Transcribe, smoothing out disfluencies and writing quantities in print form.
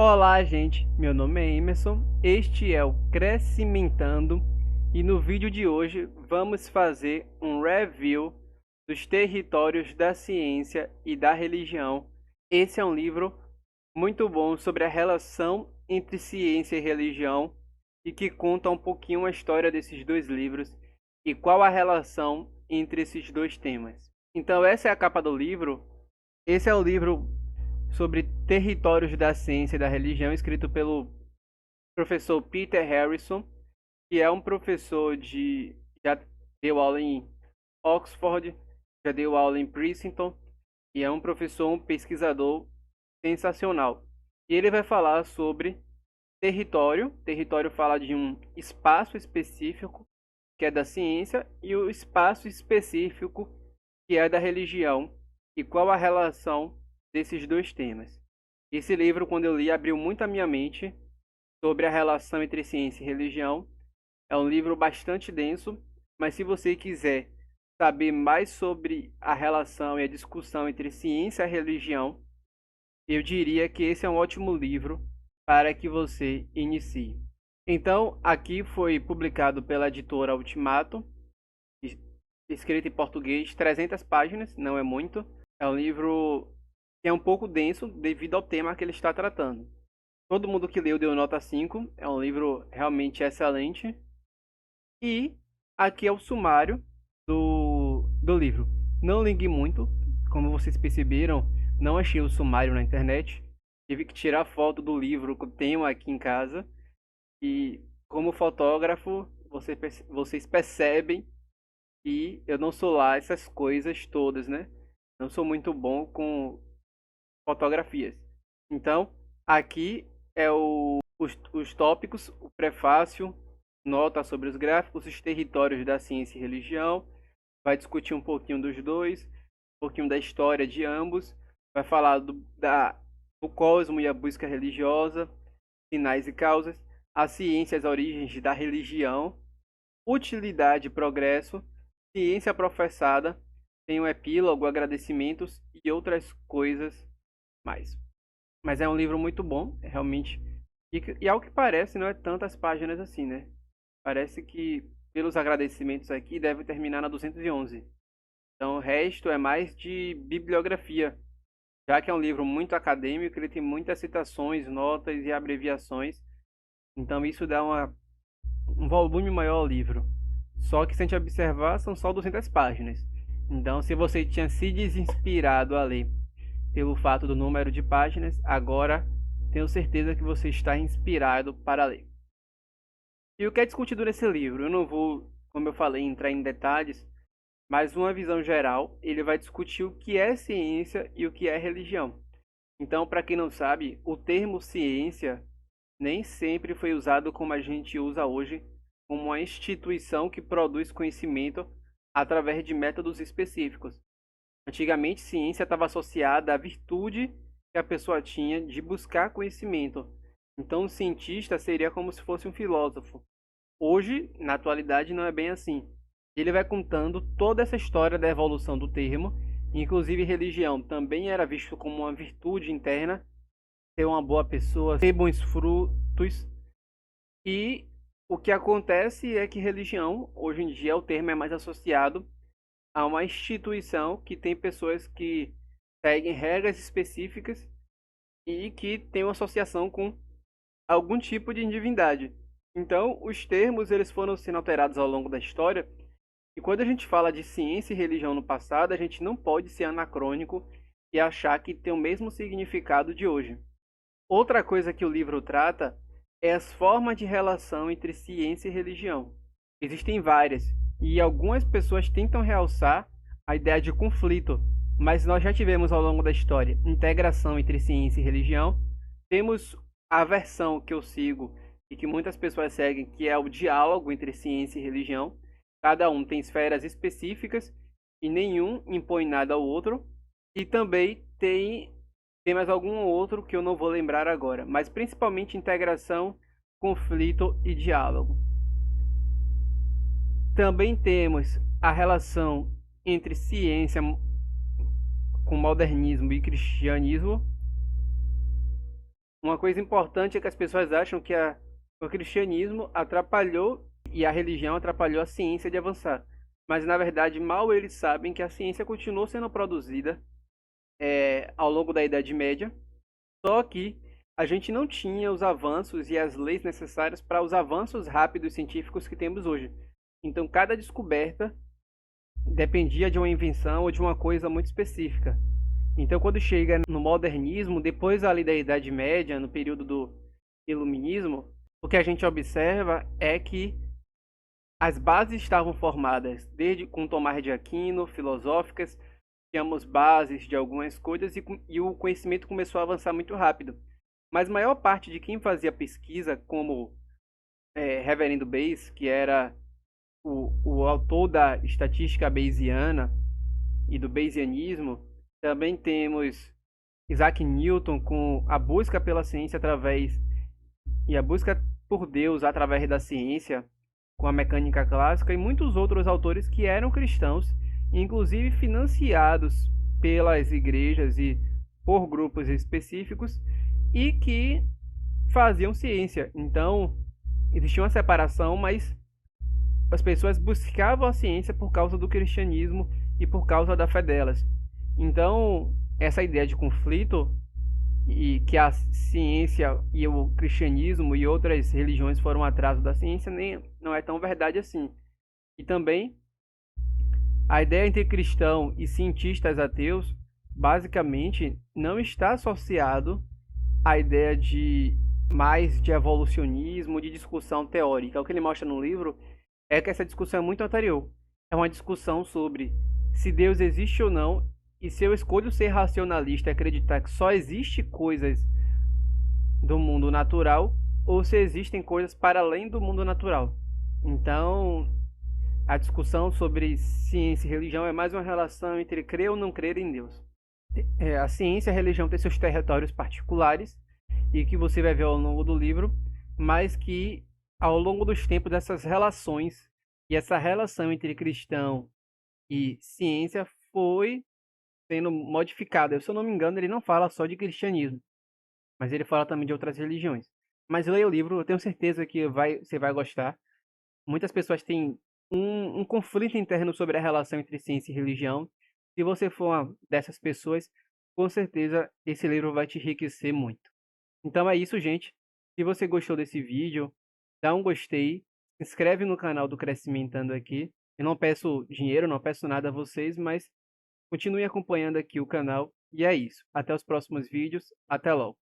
Olá, gente. Meu nome é Emerson. Este é o Crescimentando e no vídeo de hoje vamos fazer um review dos territórios da ciência e da religião. Esse é um livro muito bom sobre a relação entre ciência e religião e que conta um pouquinho a história desses dois livros e qual a relação entre esses dois temas. Então, essa é a capa do livro. Esse é o livro sobre territórios da ciência e da religião, escrito pelo professor Peter Harrison, que é um professor já deu aula em Oxford, já deu aula em Princeton, e é um professor, um pesquisador sensacional. E ele vai falar sobre território. Território fala de um espaço específico, que é da ciência, e o espaço específico, que é da religião, e qual a relação desses dois temas. Esse livro, quando eu li, abriu muito a minha mente sobre a relação entre ciência e religião. É um livro bastante denso, mas se você quiser saber mais sobre a relação e a discussão entre ciência e religião, eu diria que esse é um ótimo livro para que você inicie. Então, aqui foi publicado pela editora Ultimato, escrito em português, 300 páginas, não é muito. É um livro que é um pouco denso devido ao tema que ele está tratando. Todo mundo que leu deu nota 5, é um livro realmente excelente. E aqui é o sumário do livro. Não ligue muito, como vocês perceberam, não achei o sumário na internet. Tive que tirar foto do livro que eu tenho aqui em casa. E como fotógrafo, vocês percebem que eu não sou lá essas coisas todas, né? Não sou muito bom com fotografias. Então, aqui é os tópicos, o prefácio, nota sobre os gráficos, os territórios da ciência e religião, vai discutir um pouquinho dos dois, um pouquinho da história de ambos, vai falar do cosmo e a busca religiosa, sinais e causas, a ciência e as origens da religião, utilidade e progresso, ciência professada, tem um epílogo, agradecimentos e outras coisas mais. Mas é um livro muito bom, realmente. E ao que parece, não é tantas páginas assim, né? Parece que, pelos agradecimentos aqui, deve terminar na 211. Então, o resto é mais de bibliografia. Já que é um livro muito acadêmico, ele tem muitas citações, notas e abreviações. Então, isso dá um volume maior ao livro. Só que, se a gente observar, são só 200 páginas. Então, se você tinha se desinspirado a ler pelo fato do número de páginas, agora tenho certeza que você está inspirado para ler. E o que é discutido nesse livro? Eu não vou, como eu falei, entrar em detalhes, mas uma visão geral, ele vai discutir o que é ciência e o que é religião. Então, para quem não sabe, o termo ciência nem sempre foi usado como a gente usa hoje, como uma instituição que produz conhecimento através de métodos específicos. Antigamente, ciência estava associada à virtude que a pessoa tinha de buscar conhecimento. Então, o cientista seria como se fosse um filósofo. Hoje, na atualidade, não é bem assim. Ele vai contando toda essa história da evolução do termo, inclusive religião também era visto como uma virtude interna, ser uma boa pessoa, ter bons frutos. E o que acontece é que religião, hoje em dia, o termo é mais associado a uma instituição que tem pessoas que seguem regras específicas e que tem uma associação com algum tipo de divindade. Então, os termos eles foram sendo alterados ao longo da história. E quando a gente fala de ciência e religião no passado, a gente não pode ser anacrônico e achar que tem o mesmo significado de hoje. Outra coisa que o livro trata é as formas de relação entre ciência e religião. Existem várias, e algumas pessoas tentam realçar a ideia de conflito, mas nós já tivemos ao longo da história integração entre ciência e religião. Temos a versão que eu sigo e que muitas pessoas seguem, que é o diálogo entre ciência e religião. Cada um tem esferas específicas e nenhum impõe nada ao outro. E também tem mais algum outro que eu não vou lembrar agora, mas principalmente integração, conflito e diálogo. Também temos a relação entre ciência com modernismo e cristianismo, Uma coisa importante é que as pessoas acham que o cristianismo atrapalhou e a religião atrapalhou a ciência de avançar. Mas na verdade, mal eles sabem que a ciência continuou sendo produzida ao longo da Idade Média, só que a gente não tinha os avanços e as leis necessárias para os avanços rápidos científicos que temos hoje. Então, cada descoberta dependia de uma invenção ou de uma coisa muito específica. Então, quando chega no modernismo, depois ali da Idade Média, no período do Iluminismo, o que a gente observa é que as bases estavam formadas desde com Tomás de Aquino, filosóficas, tínhamos bases de algumas coisas e o conhecimento começou a avançar muito rápido. Mas a maior parte de quem fazia pesquisa, como Reverendo Bayes, que era o autor da estatística bayesiana e do bayesianismo, também temos Isaac Newton com a busca pela ciência através e a busca por Deus através da ciência, com a mecânica clássica e muitos outros autores que eram cristãos, inclusive financiados pelas igrejas e por grupos específicos e que faziam ciência. Então, existia uma separação, mas as pessoas buscavam a ciência por causa do cristianismo e por causa da fé delas. Então, essa ideia de conflito e que a ciência e o cristianismo e outras religiões foram atraso da ciência nem não é tão verdade assim. E também a ideia entre cristão e cientistas ateus basicamente não está associado à ideia de mais de evolucionismo, de discussão teórica. O que ele mostra no livro é que essa discussão é muito anterior. É uma discussão sobre se Deus existe ou não, e se eu escolho ser racionalista e acreditar que só existe coisas do mundo natural, ou se existem coisas para além do mundo natural. Então, a discussão sobre ciência e religião é mais uma relação entre crer ou não crer em Deus. A ciência e a religião têm seus territórios particulares, e que você vai ver ao longo do livro, mas que ao longo dos tempos essas relações e essa relação entre cristão e ciência foi sendo modificada. Se eu não me engano, ele não fala só de cristianismo, mas ele fala também de outras religiões. Mas leia o livro, eu tenho certeza que você vai gostar. Muitas pessoas têm um conflito interno sobre a relação entre ciência e religião. Se você for uma dessas pessoas, com certeza esse livro vai te enriquecer muito. Então é isso, gente. Se você gostou desse vídeo, dá um gostei, se inscreve no canal do Crescimentando aqui. Eu não peço dinheiro, não peço nada a vocês, mas continue acompanhando aqui o canal. E é isso. Até os próximos vídeos. Até logo.